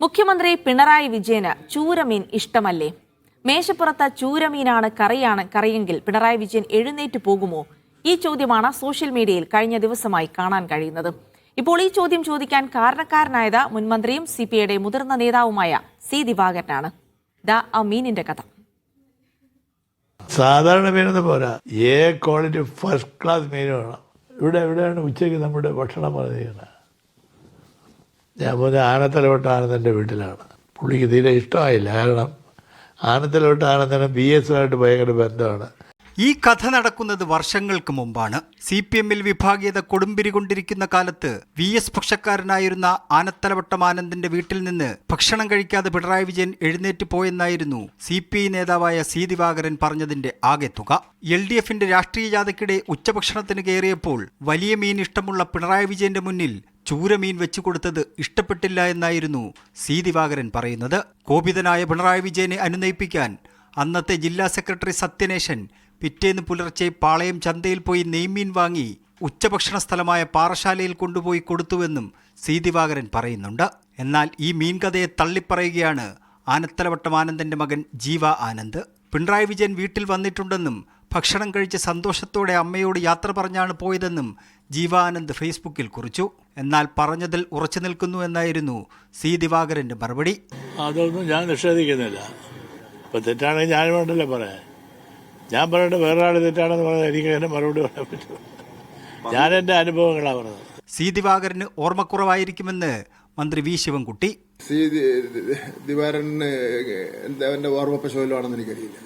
മുഖ്യമന്ത്രി പിണറായി വിജയന് ചൂരമീൻ ഇഷ്ടമല്ലേ? മേശപ്പുറത്ത് ചൂരമീനാണ് കറിയെങ്കിൽ പിണറായി വിജയൻ എഴുന്നേറ്റ് പോകുമോ? ഈ ചോദ്യമാണ് സോഷ്യൽ മീഡിയയിൽ കഴിഞ്ഞ ദിവസമായി കാണാൻ കഴിയുന്നത്. ഇപ്പോൾ ഈ ചോദ്യം ചോദിക്കാൻ കാരണക്കാരനായത് മുൻമന്ത്രിയും സിപിഐയുടെ മുതിർന്ന നേതാവുമായ സി ദിവാകരനാണ്. ആ മീനിന്റെ കഥ. സാധാരണ മീനൊന്നും പോരാ, എ ക്വാളിറ്റി ഫസ്റ്റ് ക്ലാസ് മീൻ വേണം. എവിടെയാണ് ഉച്ചയ്ക്ക് നമ്മുടെ ഭക്ഷണം പറഞ്ഞിരിക്കുന്നത്? ഞാൻ പറഞ്ഞ ആനത്തലവട്ട ആനന്ദൻ്റെ വീട്ടിലാണ്. പുള്ളിക്ക് തീരെ ഇഷ്ടമായില്ല. കാരണം ആനത്തലവട്ട ആനന്ദന് BS-ആയിട്ട് ഭയങ്കര ബന്ധമാണ്. ഈ കഥ നടക്കുന്നത് വർഷങ്ങൾക്ക് മുമ്പാണ്. CPM-ൽ വിഭാഗീയത കൊടുമ്പിരി കൊണ്ടിരിക്കുന്ന കാലത്ത് VS പക്ഷക്കാരനായിരുന്ന ആനത്തലവട്ടം ആനന്ദിന്റെ വീട്ടിൽ നിന്ന് ഭക്ഷണം കഴിക്കാതെ പിണറായി വിജയൻ എഴുന്നേറ്റ് പോയെന്നായിരുന്നു CPI നേതാവായ സി ദിവാകരൻ പറഞ്ഞതിന്റെ ആകെത്തുക. LDF-ന്റെ രാഷ്ട്രീയ ജാഥയ്ക്കിടെ ഉച്ചഭക്ഷണത്തിന് കയറിയപ്പോൾ വലിയ മീൻ ഇഷ്ടമുള്ള പിണറായി വിജയന്റെ മുന്നിൽ ചൂരമീൻ വെച്ചുകൊടുത്തത് ഇഷ്ടപ്പെട്ടില്ല എന്നായിരുന്നു സി ദിവാകരൻ പറയുന്നത്. കോപിതനായ പിണറായി വിജയനെ അനുനയിപ്പിക്കാൻ അന്നത്തെ ജില്ലാ സെക്രട്ടറി സത്യനേശൻ പിറ്റേന്ന് പുലർച്ചെ പാളയം ചന്തയിൽ പോയി നെയ്മീൻ വാങ്ങി ഉച്ചഭക്ഷണ സ്ഥലമായ പാറശാലയിൽ കൊണ്ടുപോയി കൊടുത്തുവെന്നും സി ദിവാകരൻ പറയുന്നുണ്ട്. എന്നാൽ ഈ മീൻ കഥയെ തള്ളിപ്പറയുകയാണ് ആനത്തലവട്ടം ആനന്ദന്റെ മകൻ ജീവ ആനന്ദ്. പിണറായി വിജയൻ വീട്ടിൽ വന്നിട്ടുണ്ടെന്നും ഭക്ഷണം കഴിച്ച് സന്തോഷത്തോടെ അമ്മയോട് യാത്ര പറഞ്ഞാണ് പോയതെന്നും ജീവ ആനന്ദ് ഫേസ്ബുക്കിൽ കുറിച്ചു. എന്നാൽ പറഞ്ഞതിൽ ഉറച്ചു നിൽക്കുന്നു എന്നായിരുന്നു സി ദിവാകരന്റെ മറുപടി. അതൊന്നും ഞാൻ നിഷേധിക്കുന്നില്ല. ഇപ്പം തെറ്റാണെങ്കിൽ ഞാൻ വേണ്ടല്ലോ പറയാൻ. ഞാൻ പറയട്ടെ, വേറൊരാൾ തെറ്റാണെന്ന് പറഞ്ഞാൽ എനിക്ക് അതിന് മറുപടി പറയാൻ പറ്റും. ഞാൻ എൻ്റെ അനുഭവങ്ങളാണ് പറഞ്ഞത്. സി ദിവാകരന് ഓർമ്മക്കുറവായിരിക്കുമെന്ന് മന്ത്രി വി ശിവൻകുട്ടി. സി ദിവാകരന് എന്താ ഓർമ്മപ്പശുവല്ലാണെന്ന് എനിക്കറിയില്ല.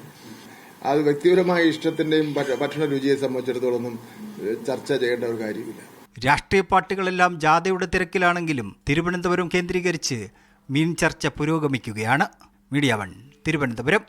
അത് വ്യക്തിപരമായ ഇഷ്ടത്തിന്റെയും ഭക്ഷണ രുചിയെ സംബന്ധിച്ചിടത്തോളം ചർച്ച ചെയ്യേണ്ട ഒരു കാര്യമില്ല. രാഷ്ട്രീയ പാർട്ടികളെല്ലാം ജാഥയുടെ തിരക്കിലാണെങ്കിലും തിരുവനന്തപുരം കേന്ദ്രീകരിച്ച് മീൻ ചർച്ച പുരോഗമിക്കുകയാണ്. മീഡിയ 1 തിരുവനന്തപുരം.